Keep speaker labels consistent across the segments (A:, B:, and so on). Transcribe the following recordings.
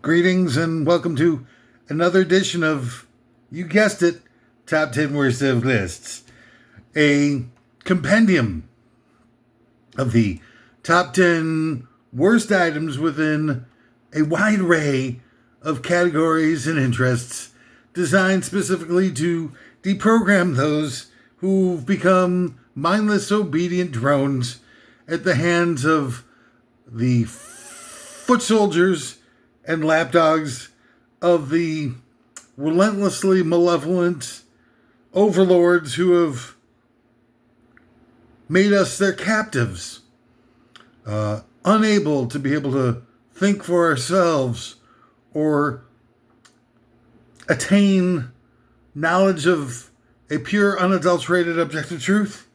A: Greetings and welcome to another edition of, you guessed it, Top 10 Worst of Lists. A compendium of the top 10 worst items within a wide array of categories and interests designed specifically to deprogram those who've become mindless, obedient drones at the hands of the foot soldiers and lapdogs of the relentlessly malevolent overlords who have made us their captives, unable to be able to think for ourselves or attain knowledge of a pure, unadulterated, objective truth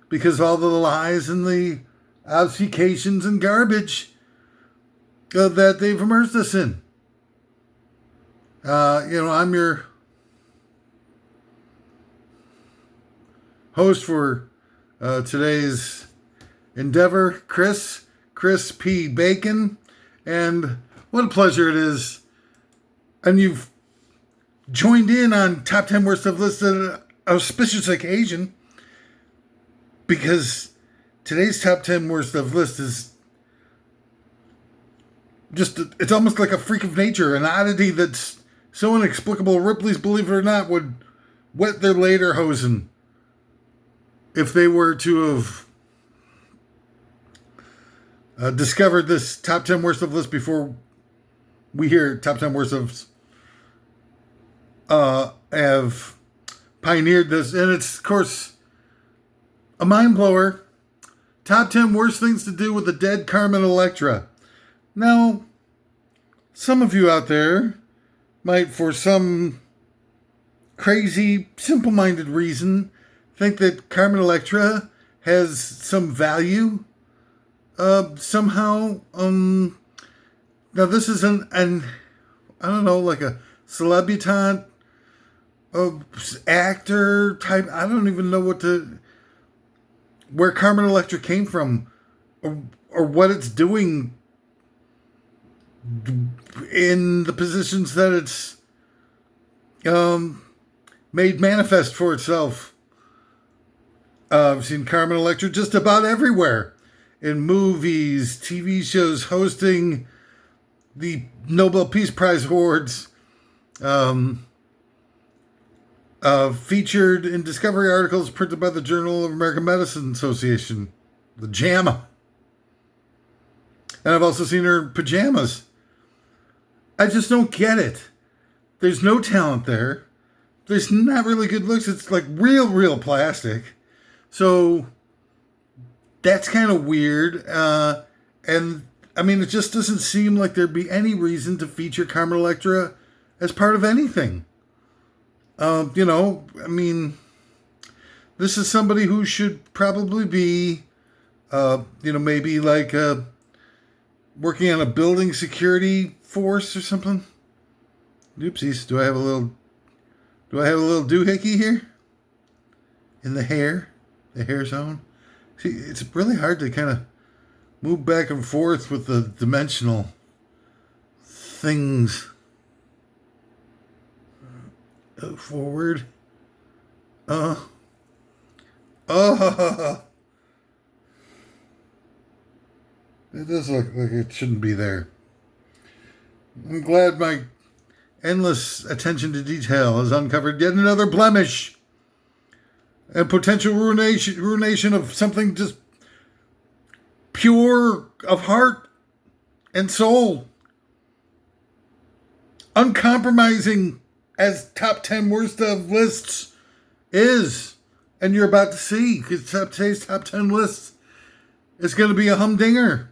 A: because all the lies and the obfuscations and garbage that they've immersed us in. I'm your host for today's endeavor, Chris P. Bacon, and what a pleasure it is. And you've joined in on Top 10 Worst of Lists at an auspicious occasion, because today's Top 10 Worst of List is it's almost like a freak of nature, an oddity that's so inexplicable, Ripley's, believe it or not, would wet their lederhosen if they were to have discovered this top 10 worst of list before we hear top 10 worst of have pioneered this. And it's, of course, a mind blower. Top 10 worst things to do with the dead Carmen Electra. Now, some of you out there might, for some crazy, simple-minded reason, think that Carmen Electra has some value somehow. Now, this is an I don't know, like a celebutante actor type. I don't even know where Carmen Electra came from or what it's doing in the positions that it's made manifest for itself. I've seen Carmen Electra just about everywhere, in movies, TV shows, hosting the Nobel Peace Prize awards, featured in Discovery articles printed by the Journal of American Medicine Association, the JAMA. And I've also seen her in pajamas. I just don't get it. There's no talent there. There's not really good looks. It's like real plastic. So that's kind of weird. And I mean, it just doesn't seem like there'd be any reason to feature Carmen Electra as part of anything. I mean, this is somebody who should probably be, maybe like working on a building security force or something. Oopsies. Do I have a little doohickey here? In the hair zone? See, it's really hard to kind of move back and forth with the dimensional things. Forward. It does look like it shouldn't be there. I'm glad my endless attention to detail has uncovered yet another blemish and potential ruination of something just pure of heart and soul. Uncompromising as top 10 worst of lists is. And you're about to see, because today's top 10 list is going to be a humdinger.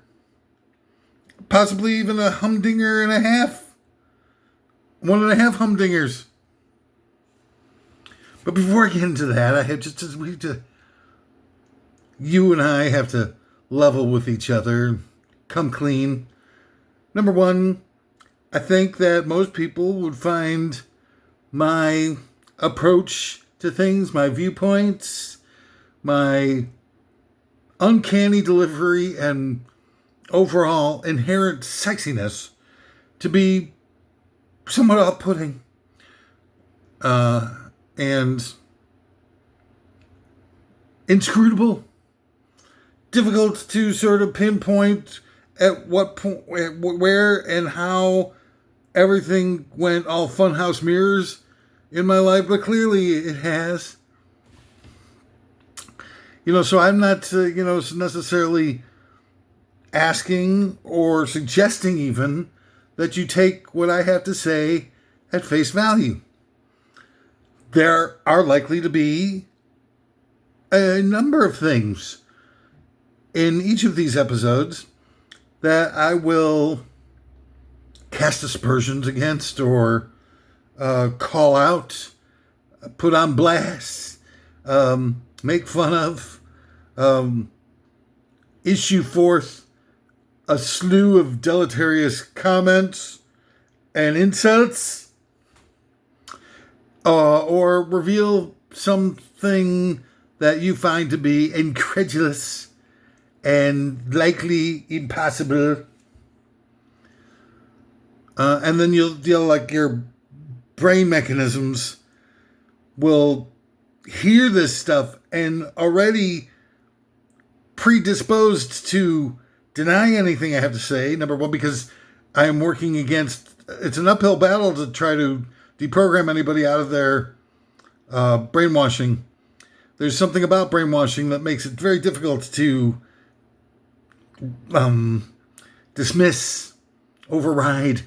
A: Possibly even a humdinger and a half. 1.5 humdingers. But before I get into that, you and I have to level with each other, come clean. Number one, I think that most people would find my approach to things, my viewpoints, my uncanny delivery, and overall inherent sexiness to be somewhat off-putting and inscrutable, difficult to sort of pinpoint at what point, where and how everything went all funhouse mirrors in my life, but clearly it has. So I'm not, necessarily asking or suggesting even that you take what I have to say at face value. There are likely to be a number of things in each of these episodes that I will cast aspersions against or call out, put on blast, make fun of, issue forth a slew of deleterious comments and insults, or reveal something that you find to be incredulous and likely impossible. And then you'll feel like your brain mechanisms will hear this stuff and already predisposed to deny anything I have to say. Number one, because I am working against, it's an uphill battle to try to deprogram anybody out of their brainwashing. There's something about brainwashing that makes it very difficult to dismiss, override.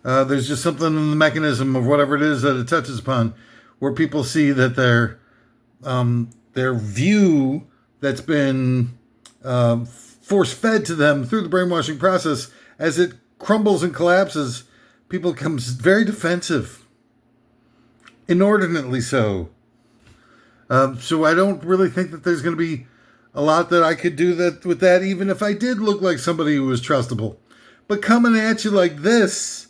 A: There's just something in the mechanism of whatever it is that it touches upon where people see that their view that's been force-fed to them through the brainwashing process, as it crumbles and collapses, people become very defensive, inordinately so. So I don't really think that there's going to be a lot that I could do with that, even if I did look like somebody who was trustable. But coming at you like this,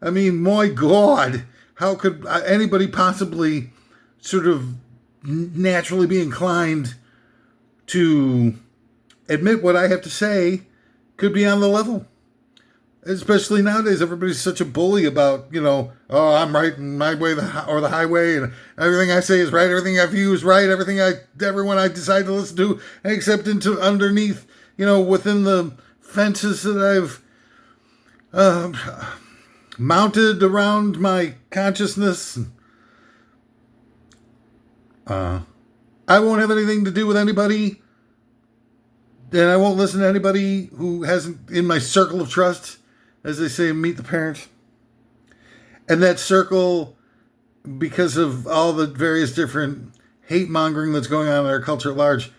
A: I mean, my God, how could anybody possibly sort of naturally be inclined to admit what I have to say could be on the level? Especially nowadays, everybody's such a bully about, I'm right in my way or the highway, and everything I say is right, everything I view is right, everyone I decide to listen to, except into underneath, within the fences that I've mounted around my consciousness. I won't have anything to do with anybody, and I won't listen to anybody who hasn't in my circle of trust. As they say, meet the parent. And that circle, because of all the various different hate mongering that's going on in our culture at large,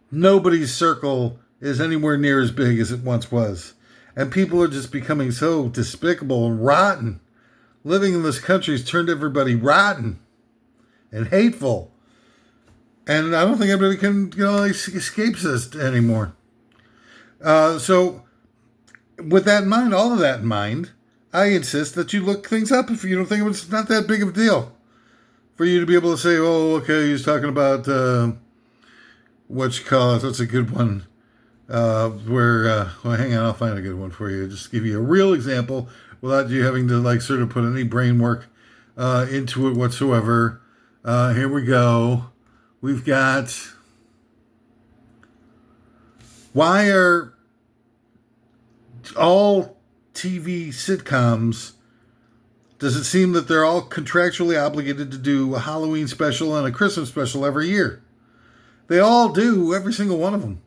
A: nobody's circle is anywhere near as big as it once was. And people are just becoming so despicable and rotten. Living in this country has turned everybody rotten and hateful. And I don't think anybody can, escape this anymore. So, with that in mind, all of that in mind, I insist that you look things up if you don't think it's not that big of a deal. For you to be able to say, oh, okay, he's talking about, what's a good one? Hang on, I'll find a good one for you. Just give you a real example without you having to, sort of put any brain work into it whatsoever. Here we go. We've got, why are all TV sitcoms, does it seem that they're all contractually obligated to do a Halloween special and a Christmas special every year? They all do, every single one of them.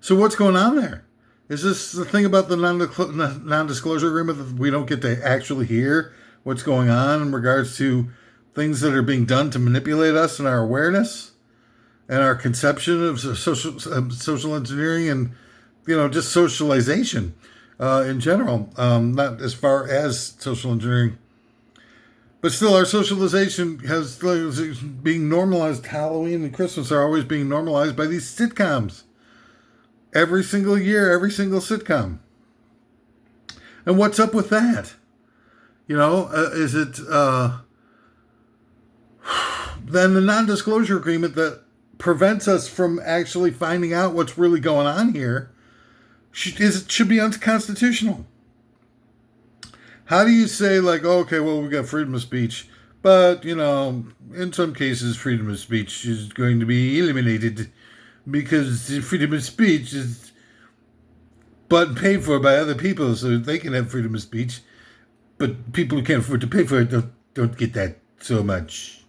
A: So what's going on there? Is this the thing about the non-disclosure agreement that we don't get to actually hear what's going on in regards to things that are being done to manipulate us and our awareness and our conception of social engineering and just socialization in general, not as far as social engineering. But still, our socialization has being normalized. Halloween and Christmas are always being normalized by these sitcoms. Every single year, every single sitcom. And what's up with that? Is it then the non-disclosure agreement that prevents us from actually finding out what's really going on here should be unconstitutional. How do you say, like, oh, okay, well, we got freedom of speech, but, in some cases, freedom of speech is going to be eliminated because freedom of speech is but paid for by other people, so they can have freedom of speech, but people who can't afford to pay for it don't get that so much.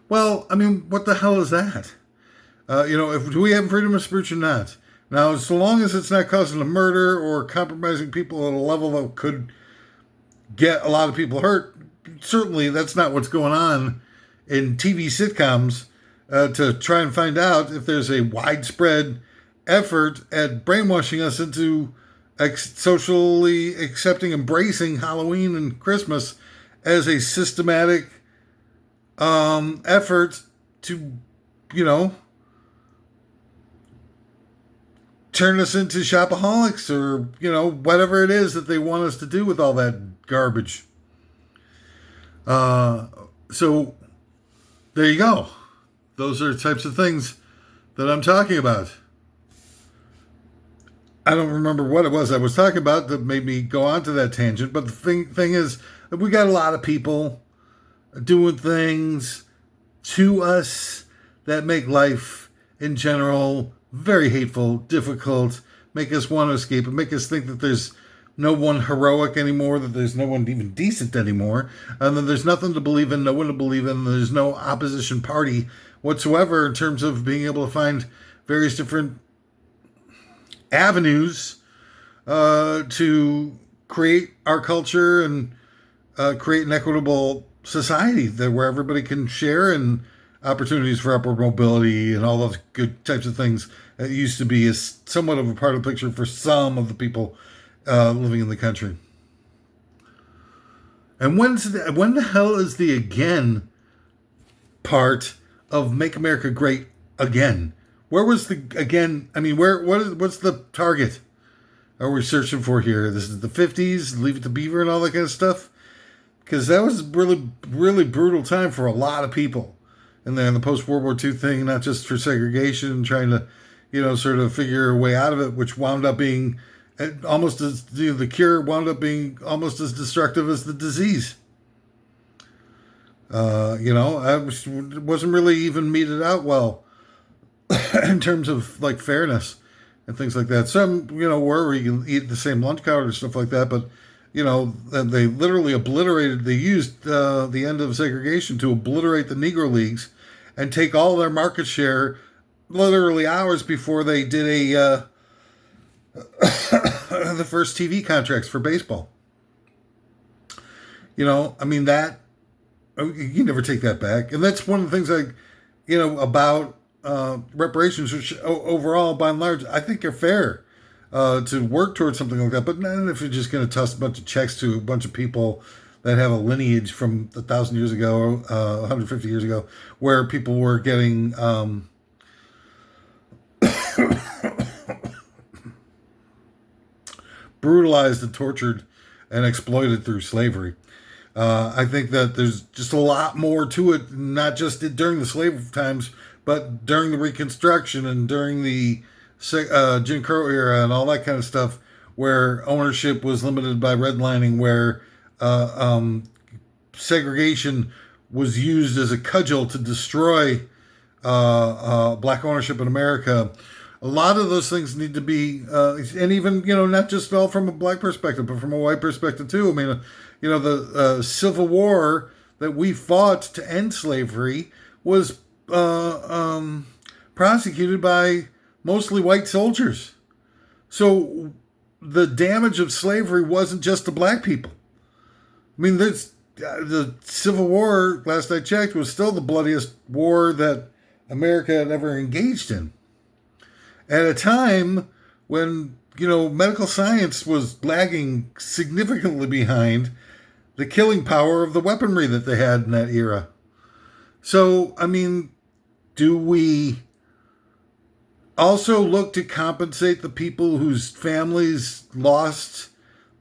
A: Well, I mean, what the hell is that? Do we have freedom of speech or not? Now, so long as it's not causing a murder or compromising people at a level that could get a lot of people hurt, certainly that's not what's going on in TV sitcoms to try and find out if there's a widespread effort at brainwashing us into socially accepting, embracing Halloween and Christmas as a systematic effort to, turn us into shopaholics or, whatever it is that they want us to do with all that garbage. So there you go. Those are the types of things that I'm talking about. I don't remember what it was I was talking about that made me go on to that tangent, but the thing is, we got a lot of people doing things to us that make life in general very hateful, difficult, make us want to escape, and make us think that there's no one heroic anymore, that there's no one even decent anymore, and that there's nothing to believe in, no one to believe in, there's no opposition party whatsoever in terms of being able to find various different avenues to create our culture and create an equitable society where everybody can share and opportunities for upward mobility and all those good types of things that used to be as somewhat of a part of the picture for some of the people living in the country. And when the hell is the again part of Make America Great Again? Where was the again? I mean, what's the target are we searching for here? This is the 50s, Leave It to Beaver and all that kind of stuff? Because that was really, really brutal time for a lot of people. And then the post-World War II thing, not just for segregation, trying to, sort of figure a way out of it, which wound up being almost as, the cure wound up being almost as destructive as the disease. It wasn't really even meted out well in terms of, like, fairness and things like that. Some, where you can eat the same lunch counter and stuff like that, but, they literally they used the end of segregation to obliterate the Negro Leagues and take all their market share literally hours before they did the first TV contracts for baseball. That, you never take that back. And that's one of the things about reparations, which overall, by and large, I think are fair. To work towards something like that, but not if you're just going to toss a bunch of checks to a bunch of people that have a lineage from 1,000 years ago, 150 years ago, where people were getting brutalized and tortured and exploited through slavery. I think that there's just a lot more to it, not just during the slave times, but during the Reconstruction and during the Jim Crow era and all that kind of stuff, where ownership was limited by redlining, where segregation was used as a cudgel to destroy black ownership in America. A lot of those things need to be, and even, not just all from a black perspective, but from a white perspective too. I mean, the Civil War that we fought to end slavery was prosecuted by mostly white soldiers. So the damage of slavery wasn't just to black people. I mean, the Civil War, last I checked, was still the bloodiest war that America had ever engaged in. At a time when, medical science was lagging significantly behind the killing power of the weaponry that they had in that era. So, I mean, do we also look to compensate the people whose families lost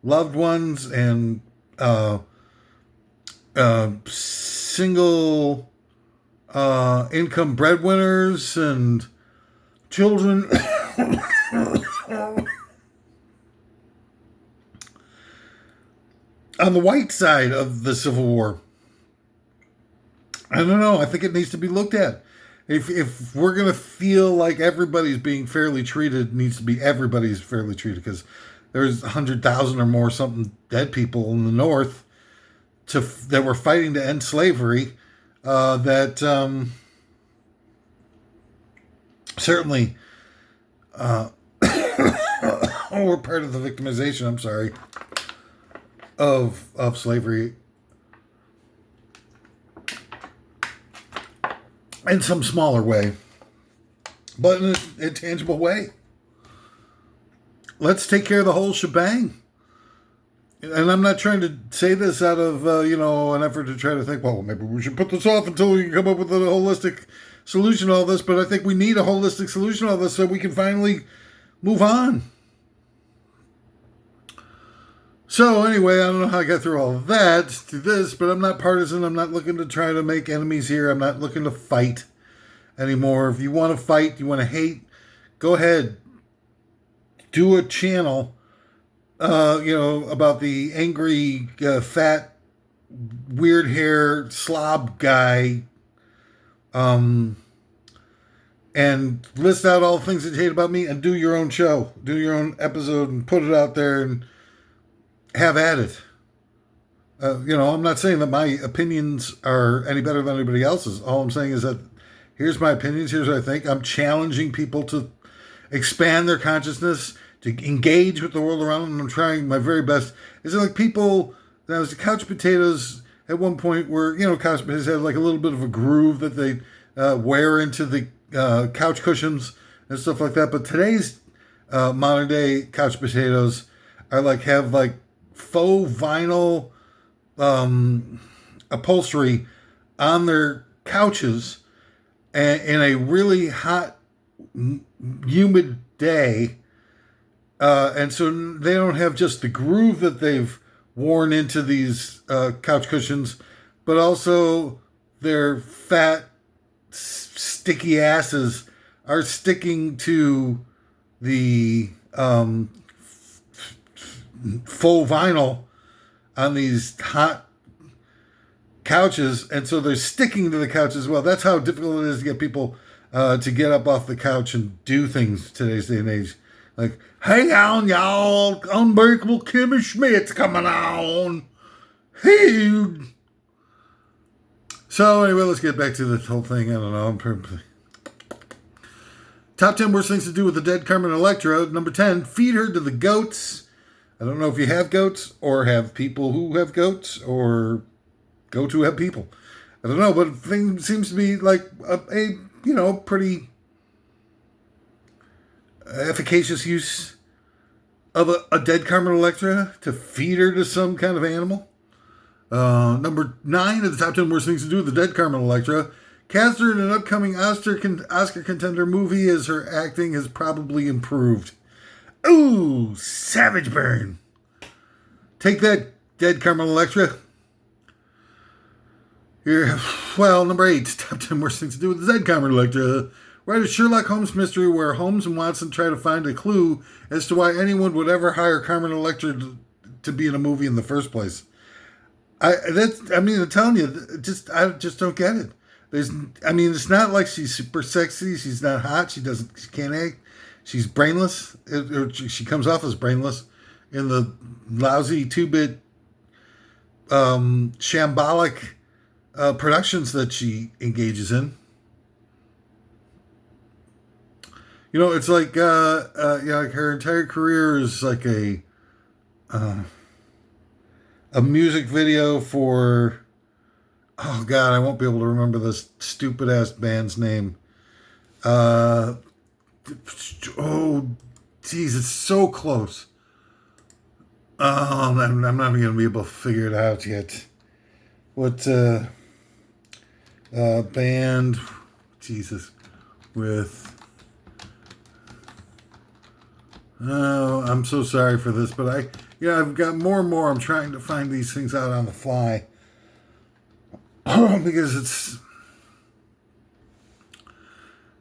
A: loved ones and single income breadwinners and children on the white side of the Civil War. I don't know. I think it needs to be looked at. If we're going to feel like everybody's being fairly treated, it needs to be everybody's fairly treated, because there's 100,000 or more something dead people in the North that were fighting to end slavery, that certainly were part of the victimization, I'm sorry, of slavery in some smaller way, but in a tangible way. Let's take care of the whole shebang. And I'm not trying to say this out of, an effort to try to think, well, maybe we should put this off until we can come up with a holistic solution to all this. But I think we need a holistic solution to all this so we can finally move on. So anyway, I don't know how I got through all of that to this, but I'm not partisan. I'm not looking to try to make enemies here. I'm not looking to fight anymore. If you want to fight, you want to hate, go ahead. Do a channel, about the angry, fat, weird hair slob guy, and list out all the things that you hate about me, and do your own show, do your own episode, and put it out there and have at it. I'm not saying that my opinions are any better than anybody else's. All I'm saying is that here's my opinions, here's what I think. I'm challenging people to expand their consciousness, to engage with the world around them. I'm trying my very best. Is it like people, there was the couch potatoes at one point where, couch potatoes had like a little bit of a groove that they wear into the couch cushions and stuff like that. But today's modern day couch potatoes are have faux vinyl upholstery on their couches, and in a really hot, humid day. And so they don't have just the groove that they've worn into these couch cushions, but also their fat, sticky asses are sticking to the faux vinyl on these hot couches, and so they're sticking to the couch as well. That's how difficult it is to get people to get up off the couch and do things today's day and age. Like, hang on, y'all, Unbreakable Kimmy Schmidt's coming on. Hey. So anyway, let's get back to this whole thing. I don't know. Top 10 worst things to do with the dead Carmen Electra. Number 10, feed her to the goats. I don't know if you have goats or have people who have goats or goats who have people. I don't know, but thing seems to be like a pretty efficacious use of a dead Carmen Electra to feed her to some kind of animal. Number 9 of the top 10 worst things to do with the dead Carmen Electra. Cast her in an upcoming Oscar contender movie, as her acting has probably improved. Ooh, savage burn. Take that, dead Carmen Electra. Here, number 8, top 10 worst things to do with the dead Carmen Electra. Write a Sherlock Holmes mystery where Holmes and Watson try to find a clue as to why anyone would ever hire Carmen Electra to be in a movie in the first place. I'm telling you, I just don't get it. It's not like she's super sexy. She's not hot. She can't act. She's brainless. She comes off as brainless in the lousy 2-bit shambolic productions that she engages in. It's like her entire career is like a music video for, oh God, I won't be able to remember this stupid ass band's name. Oh, geez, it's so close. I'm not even going to be able to figure it out yet. What band, Jesus, with... Oh, I'm so sorry for this, but I've got more and more. I'm trying to find these things out on the fly. Because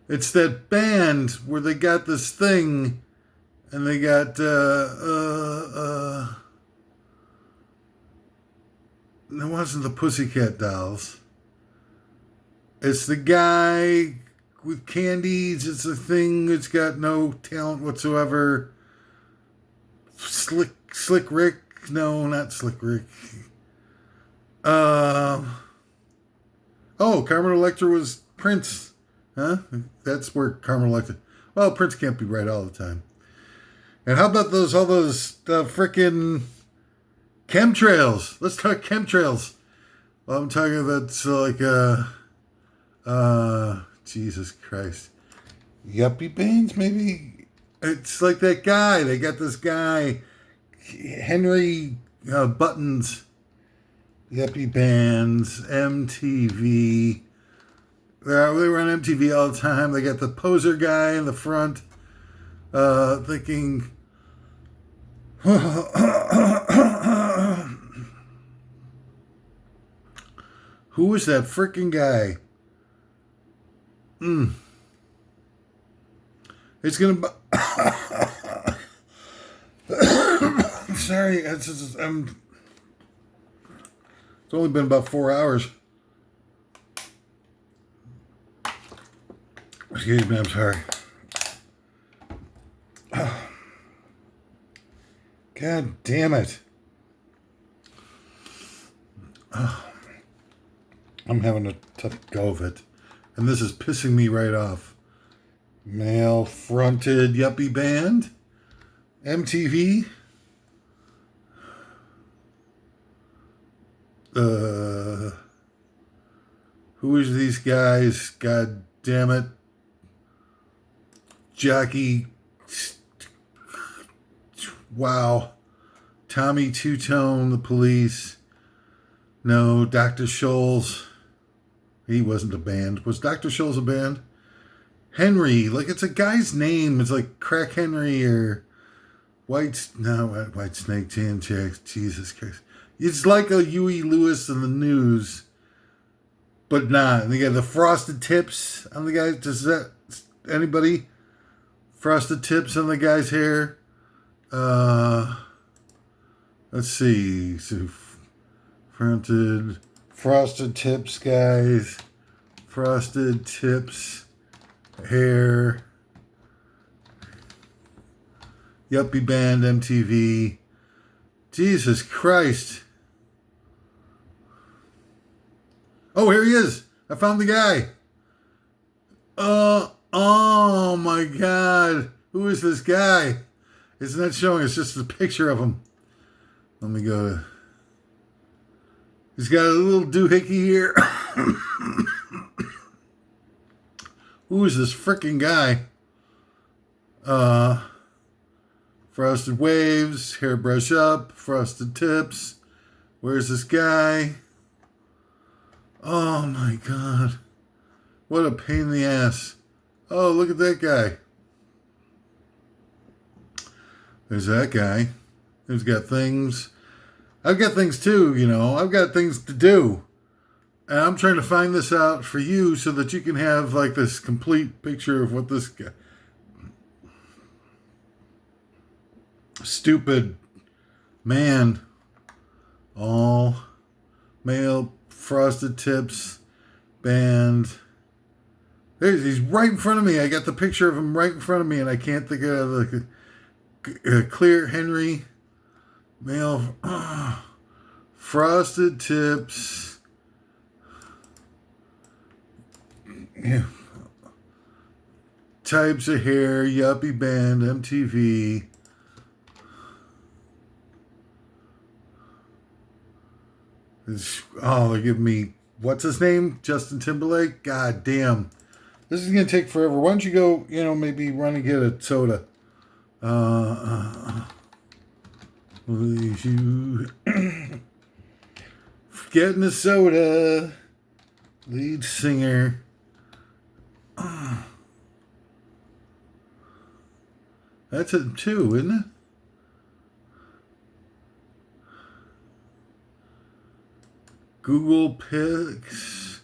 A: it's that band where they got this thing, and they got It wasn't the Pussycat Dolls. It's the guy with candies. It's a thing that's got no talent whatsoever. Slick Rick. No, not Slick Rick. Oh, Carmen Electra was Prince. Huh? That's where Carmen Electra. Well, Prince can't be right all the time. And how about all those frickin' chemtrails? Let's talk chemtrails. Well, I'm talking about Jesus Christ. Yuppie bands, maybe? It's like that guy. They got this guy, Henry Buttons. Yuppie bands, MTV. They were on MTV all the time. They got the poser guy in the front, thinking, who was that freaking guy? It's gonna. Sorry, it's only been about 4 hours. Excuse me, I'm sorry. God damn it. I'm having a tough go of it. And this is pissing me right off. Male-fronted yuppie band. MTV. Who is these guys? God damn it. Jockey. Wow. Tommy Two-Tone, The Police. No, Dr. Scholl's. He wasn't a band. Was Dr. Scholl's a band? Henry. Like, it's a guy's name. It's like Crack Henry or White Snake, Jan Jack. Jesus Christ. It's like a Huey Lewis in the News, but not. And they got the frosted tips on the guy. Does that anybody? Frosted tips on the guy's hair. Let's see. So fronted, frosted tips, guys. Frosted tips, hair. Yuppie band, MTV. Jesus Christ. Oh, here he is. I found the guy. Oh my God. Who is this guy? It's not showing. It's just a picture of him. Let me go to... He's got a little doohickey here. Who is this freaking guy? Frosted waves, hairbrush up, frosted tips. Where's this guy? Oh my God. What a pain in the ass. Oh, look at that guy. There's that guy who's got things. I've got things too, you know. I've got things to do. And I'm trying to find this out for you so that you can have like this complete picture of what this guy... Stupid man. All male frosted tips band. He's right in front of me. I got the picture of him right in front of me, and I can't think of the clear Henry male frosted tips. Yeah. Types of hair, yuppie band, MTV. Oh, they give me, what's his name? Justin Timberlake? God damn. This is going to take forever. Why don't you go, maybe run and get a soda? You getting a soda. Lead singer. That's it too, isn't it? Google Pics.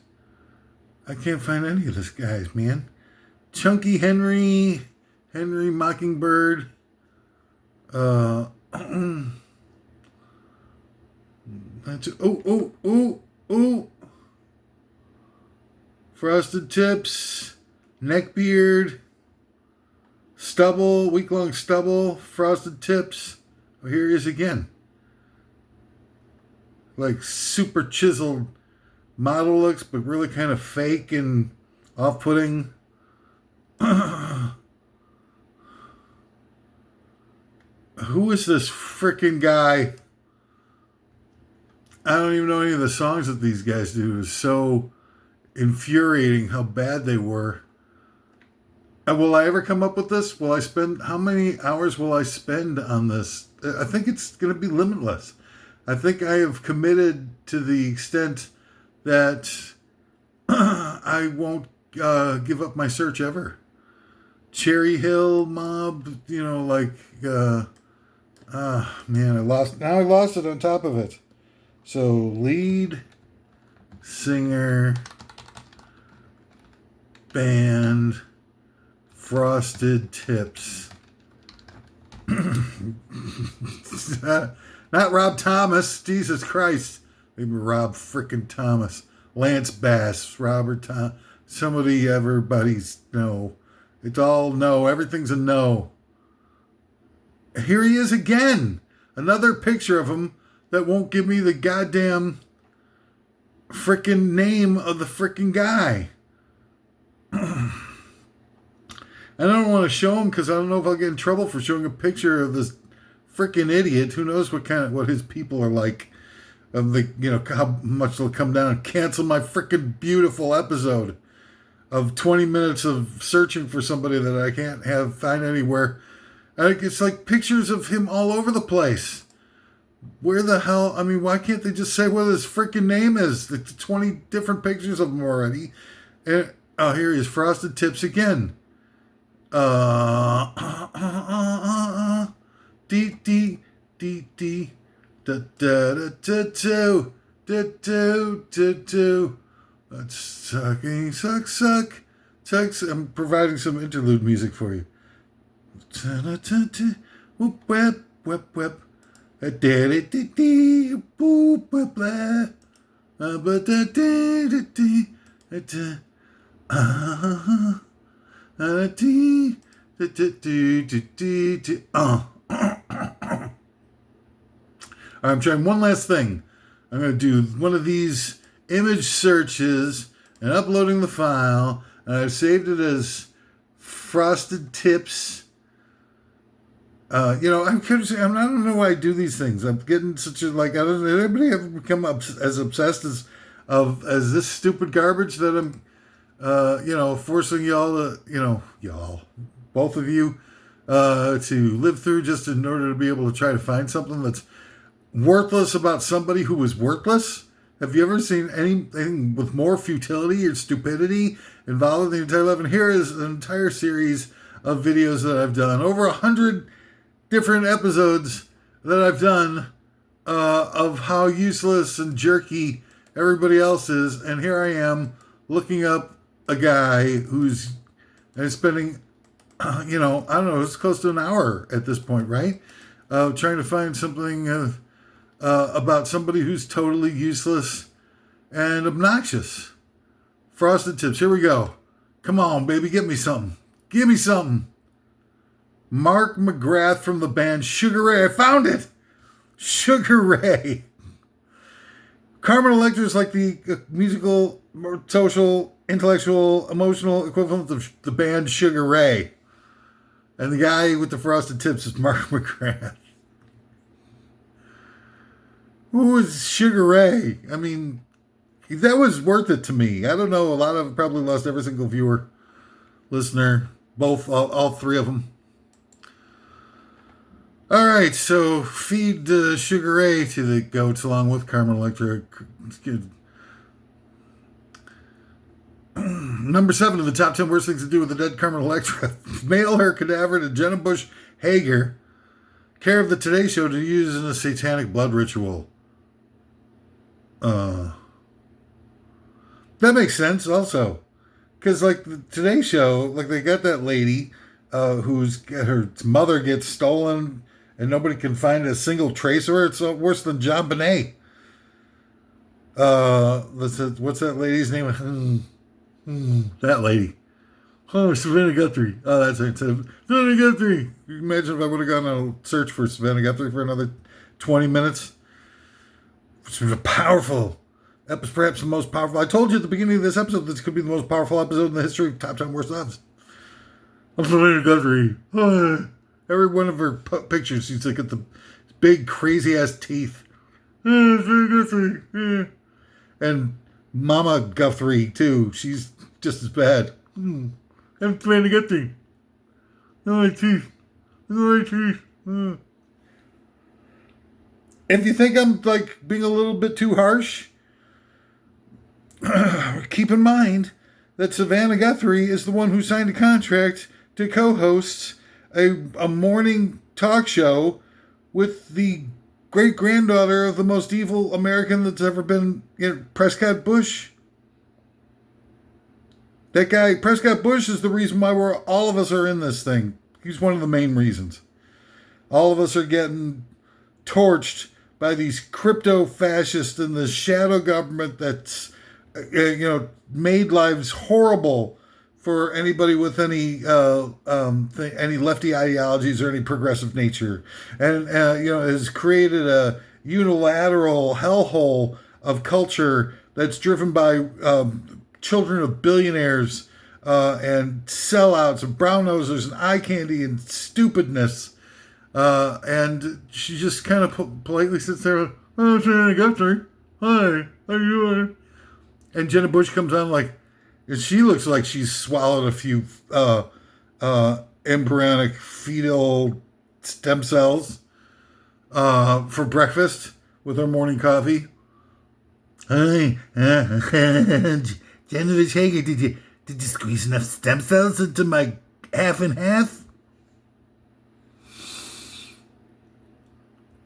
A: I can't find any of this guys, man. Chunky Henry Mockingbird. Oh. Frosted tips, neck beard, stubble, week-long stubble, frosted tips. Oh, here he is again. Like super chiseled model looks, but really kind of fake and off-putting. Who is this freaking guy? I don't even know any of the songs that these guys do. It's so infuriating how bad they were. And will I ever come up with this? How many hours will I spend on this? I think it's going to be limitless. I think I have committed to the extent that I won't give up my search ever. Cherry Hill Mob, man, I lost it on top of it. So, lead singer, band, frosted tips. Not Rob Thomas, Jesus Christ. Maybe Rob frickin' Thomas. Lance Bass, Robert Thomas. Somebody, everybody's no. It's all no. Everything's a no. Here he is again. Another picture of him that won't give me the goddamn frickin' name of the frickin' guy. I don't want to show him because I don't know if I'll get in trouble for showing a picture of this frickin' idiot. Who knows what his people are like. Of how much they'll come down and cancel my frickin' beautiful episode of 20 minutes of searching for somebody that I can't find anywhere. It's like pictures of him all over the place. Where the hell? I mean, why can't they just say what his freaking name is? The 20 different pictures of him already. And, here he is, frosted tips again. D. Da da da da do. That's sucking, suck. I'm providing some interlude music for you. Whoop, whip. I'm trying one last thing. I'm going to do one of these image searches and uploading the file. And I've saved it as frosted tips. I don't know why I do these things. I'm getting such a, anybody ever become as obsessed as this stupid garbage that I'm, forcing y'all to, both of you, to live through just in order to be able to try to find something that's worthless about somebody who was worthless? Have you ever seen anything with more futility or stupidity involved in the entire life? And here is an entire series of videos that I've done. Over 100 different episodes that I've done of how useless and jerky everybody else is. And here I am looking up a guy who's spending, I don't know, it's close to an hour at this point, right? Trying to find something about somebody who's totally useless and obnoxious. Frosted tips. Here we go. Come on, baby. Give me something. Mark McGrath from the band Sugar Ray. I found it. Sugar Ray. Carmen Electra is like the musical, social, intellectual, emotional equivalent of the band Sugar Ray. And the guy with the frosted tips is Mark McGrath. Who is Sugar Ray? I mean, that was worth it to me. I don't know. A lot of probably lost every single viewer, listener, all three of them. All right, so feed Sugar Ray to the goats along with Carmen Electra. Number 7 of the top 10 worst things to do with the dead Carmen Electra. Mail her cadaver to Jenna Bush Hager, care of the Today Show, to use in a satanic blood ritual. That makes sense also. Because, the Today Show, they got that lady whose her mother gets stolen and nobody can find a single trace of her. It's worse than John Bonet. What's that lady's name? That lady. Oh, Savannah Guthrie. Oh, that's right. Savannah Guthrie. You can imagine if I would have gone on a search for Savannah Guthrie for another 20 minutes. Which was a powerful, that was perhaps the most powerful. I told you at the beginning of this episode this could be the most powerful episode in the history of Top 10 Worst Loves. I'm Savannah Guthrie. Every one of her pictures, she's like got the big, crazy ass teeth. Savannah Guthrie. And Mama Guthrie, too. She's just as bad. I'm trying to get things. No, my teeth. No, my teeth. If you think I'm like being a little bit too harsh, keep in mind that Savannah Guthrie is the one who signed a contract to co-host a morning talk show with the great-granddaughter of the most evil American that's ever been, Prescott Bush. That guy, Prescott Bush, is the reason why all of us are in this thing. He's one of the main reasons. All of us are getting torched by these crypto-fascists and the shadow government that's, made lives horrible for anybody with any lefty ideologies or any progressive nature, and has created a unilateral hellhole of culture that's driven by children of billionaires and sellouts and brown nosers and eye candy and stupidness. And she just kind of politely sits there, oh, Jenna Guthrie, hi, how you doing? And Jenna Bush comes on like, and she looks like she's swallowed a few embryonic fetal stem cells for breakfast with her morning coffee. Hi, Jennifer Hager, did you squeeze enough stem cells into my half and half?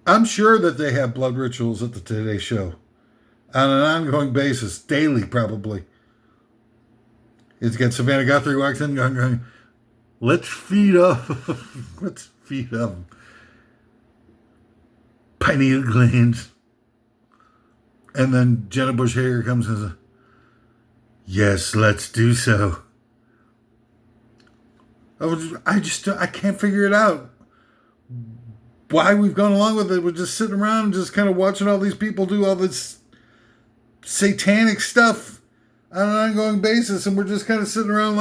A: I'm sure that they have blood rituals at the Today Show on an ongoing basis, daily probably. It's got Savannah Guthrie walks in going, let's feed up. Let's feed up pineal glands. And then Jenna Bush Hager comes and says, yes, let's do so. I can't figure it out. Why we've gone along with it. We're just sitting around and just kind of watching all these people do all this satanic stuff on an ongoing basis, and we're just kind of sitting around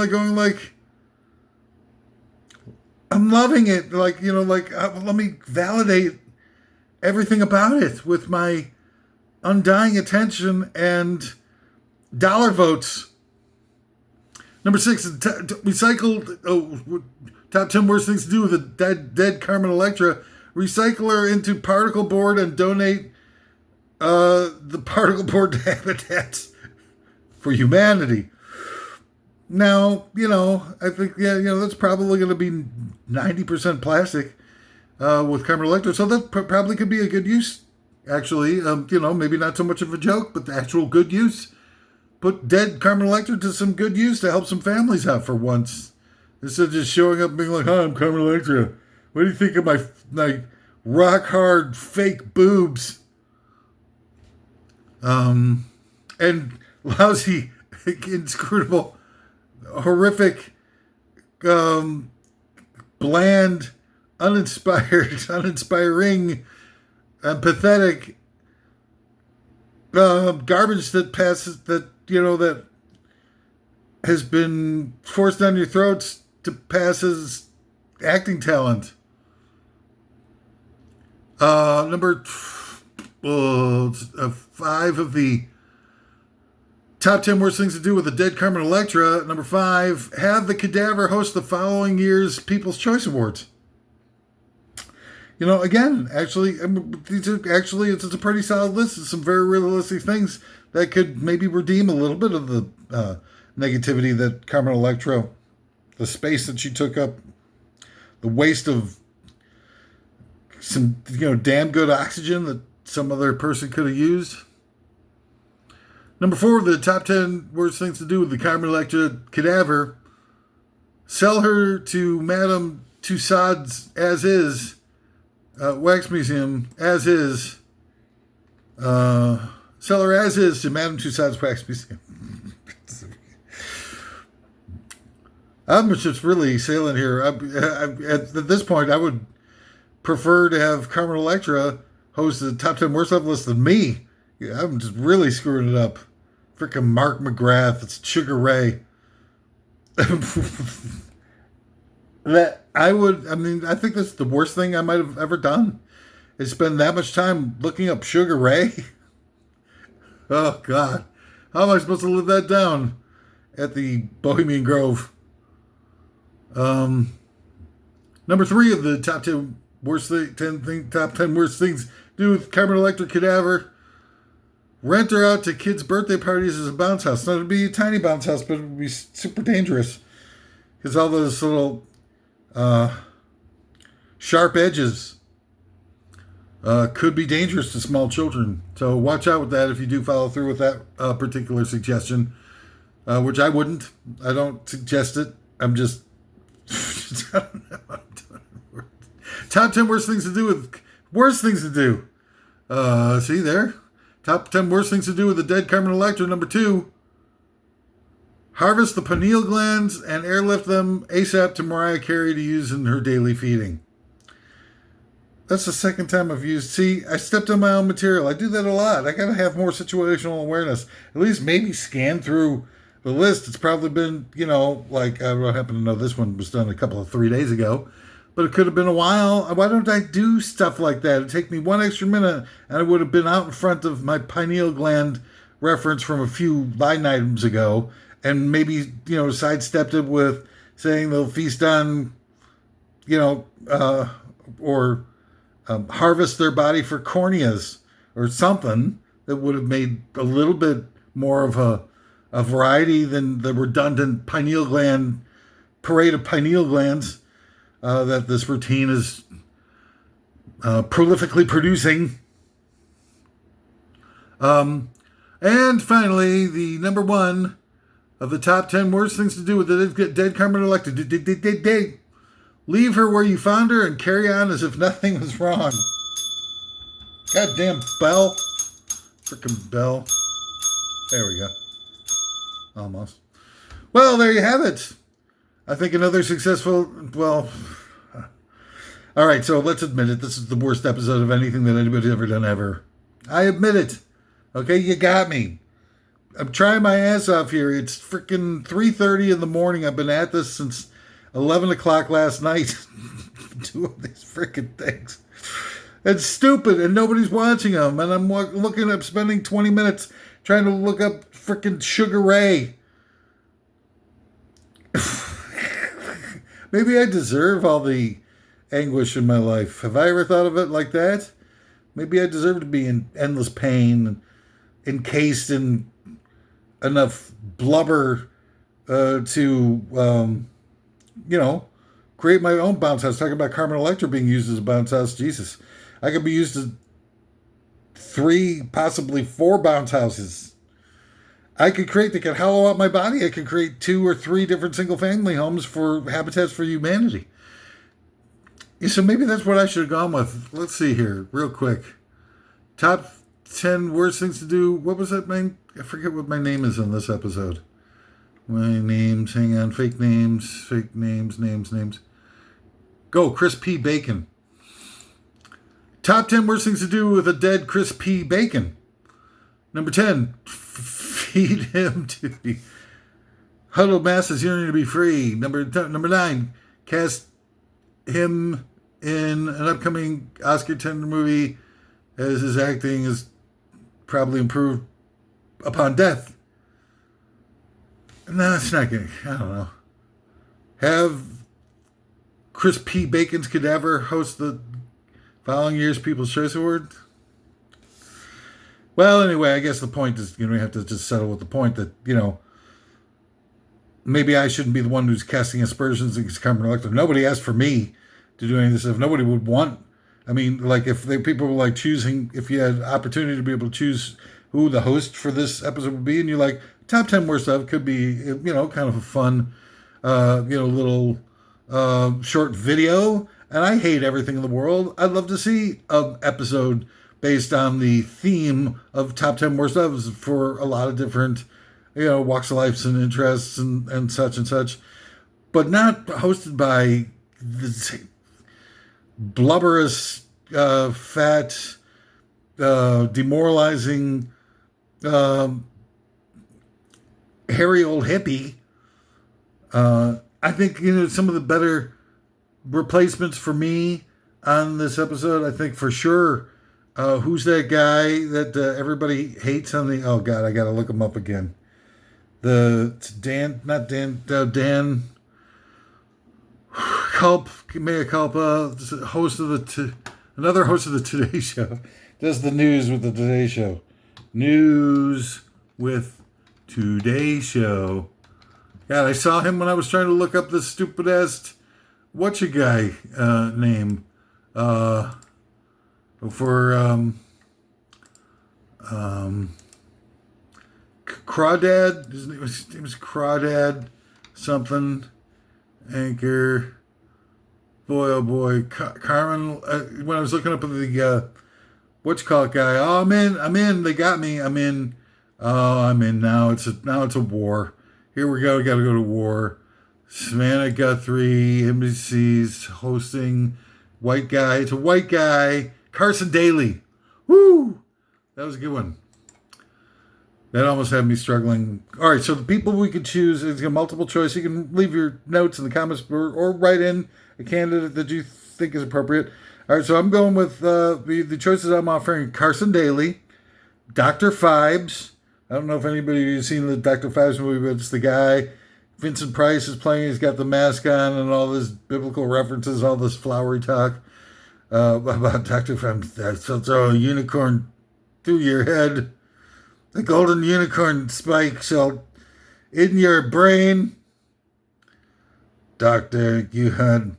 A: I'm loving it. Let me validate everything about it with my undying attention and dollar votes. Number 6, recycled. Top 10 worst things to do with a dead Carmen Electra. Recycle her into particle board and donate the particle board to habitats for humanity. Now, I think, that's probably going to be 90% plastic with Carmen Electra. So that probably could be a good use, actually. Maybe not so much of a joke, but the actual good use. Put dead Carmen Electra to some good use to help some families out for once. Instead of just showing up and being like, hi, I'm Carmen Electra. What do you think of my rock hard fake boobs? And lousy, inscrutable, horrific, bland, uninspiring, and pathetic garbage that has been forced down your throats to pass as acting talent. Number 5 of the top 10 worst things to do with a dead Carmen Electra. Number 5, have the cadaver host the following year's People's Choice Awards. Again, actually, it's a pretty solid list of some very realistic things that could maybe redeem a little bit of the negativity that Carmen Electra, the space that she took up, the waste of some, damn good oxygen that some other person could have used. Number 4, the top 10 worst things to do with the Carmen Electra cadaver. Sell her to Madame Tussauds as is. Wax Museum as is. Sell her as is to Madame Tussauds Wax Museum. I'm just really sailing here. At this point, I would prefer to have Carmen Electra host the top 10 worst list than me. Yeah, I'm just really screwing it up. Freaking Mark McGrath. It's Sugar Ray. I think that's the worst thing I might have ever done. Is spend that much time looking up Sugar Ray. Oh, God. How am I supposed to live that down at the Bohemian Grove? Number 3 of the top 10 worst things to do with Carmen Electra cadaver. Rent her out to kids' birthday parties as a bounce house. Now, it'd be a tiny bounce house, but it would be super dangerous. Because all those little sharp edges could be dangerous to small children. So watch out with that if you do follow through with that particular suggestion, which I wouldn't. I don't suggest it. I'm just... Top 10 worst things to do with... Worst things to do. See there? Top 10 worst things to do with a dead Carmen Electra. Number 2. Harvest the pineal glands and airlift them ASAP to Mariah Carey to use in her daily feeding. That's the second time I've used... See, I stepped on my own material. I do that a lot. I got to have more situational awareness. At least maybe scan through the list. It's probably been, I happen to know this one was done 3 days ago. But it could have been a while. Why don't I do stuff like that? It'd take me 1 extra minute and I would have been out in front of my pineal gland reference from a few line items ago and maybe, sidestepped it with saying they'll feast on, or harvest their body for corneas or something that would have made a little bit more of a variety than the redundant pineal gland, parade of pineal glands that this routine is prolifically producing. And finally, the number 1 of the top 10 worst things to do with the dead Carmen Electra. Leave her where you found her and carry on as if nothing was wrong. Goddamn bell. Frickin' bell. There we go. Almost. Well, there you have it. I think another successful... Well... All right, so let's admit it. This is the worst episode of anything that anybody's ever done ever. I admit it. Okay, you got me. I'm trying my ass off here. It's freaking 3:30 in the morning. I've been at this since 11 o'clock last night. Doing these freaking things. It's stupid, and nobody's watching them. And I'm looking up, spending 20 minutes trying to look up freaking Sugar Ray. Maybe I deserve all the anguish in my life. Have I ever thought of it like that? Maybe I deserve to be in endless pain, encased in enough blubber to, create my own bounce house. Talking about Carmen Electra being used as a bounce house. Jesus. I could be used as 3, possibly 4 bounce houses. I could create, they could hollow out my body. I could create 2 or 3 different single family homes for Habitats for Humanity. Yeah, so maybe that's what I should have gone with. Let's see here, real quick. Top 10 worst things to do. What was that? I forget what my name is on this episode. My names, hang on, fake names. Names. Go, Chris P. Bacon. Top 10 worst things to do with a dead Chris P. Bacon. Number 10, feed him to the huddled masses yearning to be free. Number 9, cast him in an upcoming Oscar-tender movie as his acting is probably improved upon death. No, it's not good. I don't know. Have Chris P. Bacon's cadaver host the following year's People's Choice Award? Well, anyway, I guess the point is, we have to just settle with the point that, maybe I shouldn't be the one who's casting aspersions against Carmen Electra. Nobody asked for me to do any of this stuff. Nobody would want... if people were choosing, if you had opportunity to be able to choose who the host for this episode would be, and you're like, top 10 worst stuff could be, kind of a fun, little short video. And I hate everything in the world. I'd love to see an episode based on the theme of top 10 worst ofs for a lot of different, walks of life and interests and such, but not hosted by the blubberous, fat, demoralizing, hairy old hippie. I think, some of the better replacements for me on this episode, I think for sure, who's that guy that everybody hates on the, oh God, I got to look him up again. Dan Culp, mea culpa, host of another host of the Today Show, does the news with the Today Show. News with Today Show. God, I saw him when I was trying to look up this stupid ass guy name for Crawdad. His name was Crawdad something. Anchor. Boy, oh boy. Carmen. When I was looking up at the guy. Oh, I'm in. They got me. I'm in. Oh, I'm in now. It's a war. Here we go. We got to go to war. Savannah Guthrie, NBC's hosting. White guy. It's a white guy. Carson Daly. Woo! That was a good one. That almost had me struggling. All right, so the people we could choose is a multiple choice. You can leave your notes in the comments or write in a candidate that you think is appropriate. All right, so I'm going with the choices I'm offering. Carson Daly, Dr. Phibes. I don't know if anybody has seen the Dr. Phibes movie, but it's the guy Vincent Price is playing. He's got the mask on and all this biblical references, all this flowery talk about Dr. Phibes. So throw a unicorn through your head. The golden unicorn spike shall in your brain. Doctor, you had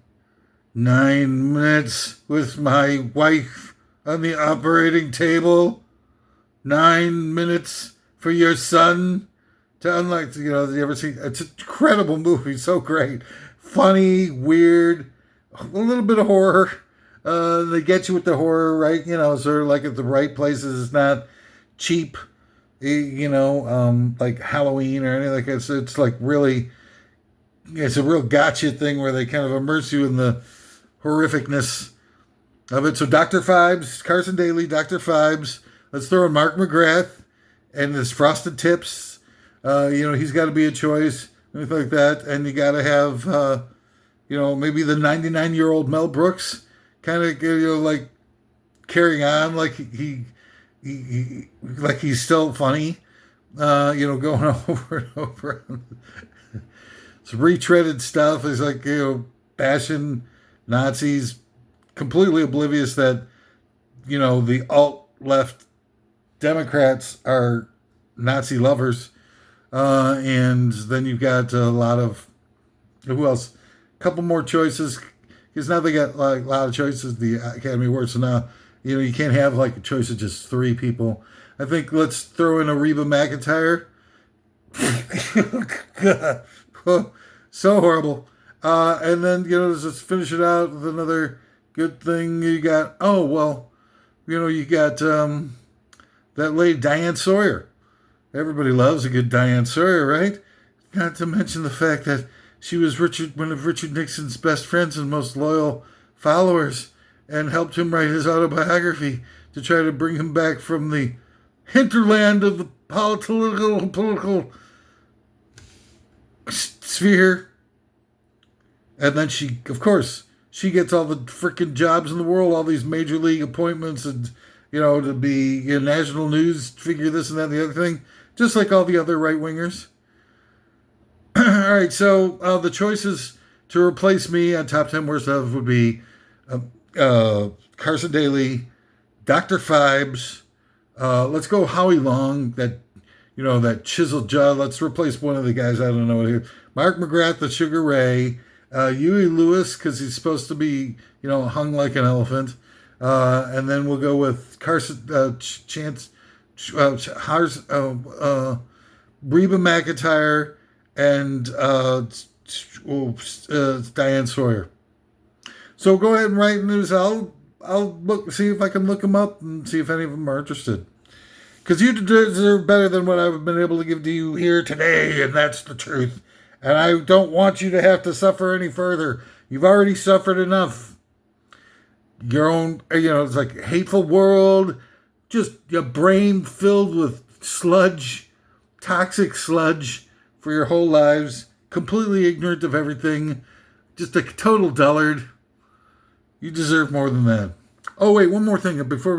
A: 9 minutes with my wife on the operating table. 9 minutes for your son to unlike, you ever see, it's an incredible movie, so great. Funny, weird, a little bit of horror. They get you with the horror, right? Sort of like at the right places. It's not cheap, like Halloween or anything like that. It's like really, it's a real gotcha thing where they kind of immerse you in the horrificness of it. So Dr. Phibes, Carson Daly, Dr. Phibes. Let's throw in Mark McGrath and his frosted tips. He's got to be a choice, anything like that. And you got to have, maybe the 99-year-old Mel Brooks kind of, like carrying on like he like he's still funny, going over and over. It's retreaded stuff. It's like, bashing Nazis, completely oblivious that, the alt-left Democrats are Nazi lovers. And then you've got a lot of, who else? A couple more choices. Because now they got like a lot of choices, the Academy Awards. So now, you can't have like a choice of just 3 people. I think let's throw in a Reba McEntire. God. So horrible. And then, let's finish it out with another good thing. You got, you got that lady Diane Sawyer. Everybody loves a good Diane Sawyer, right? Not to mention the fact that she was one of Richard Nixon's best friends and most loyal followers, and helped him write his autobiography to try to bring him back from the hinterland of the political sphere. And then she, of course, she gets all the freaking jobs in the world, all these major league appointments, and, to be a national news figure, this and that and the other thing, just like all the other right-wingers. All right, so the choices to replace me on Top 10 Worst Of would be Carson Daly, Dr. Phibes. Let's go Howie Long, that chiseled jaw. Let's replace one of the guys. I don't know here. Mark McGrath, the Sugar Ray. Huey Lewis, because he's supposed to be, hung like an elephant. And then we'll go with Carson, Reba McEntire, and Diane Sawyer. So go ahead and write news. I'll I'll see if I can look them up and see if any of them are interested. Because you deserve better than what I've been able to give to you here today, and that's the truth. And I don't want you to have to suffer any further. You've already suffered enough. Your own, it's like a hateful world, just your brain filled with sludge, toxic sludge for your whole lives, completely ignorant of everything, just a total dullard. You deserve more than that. Oh, wait, one more thing before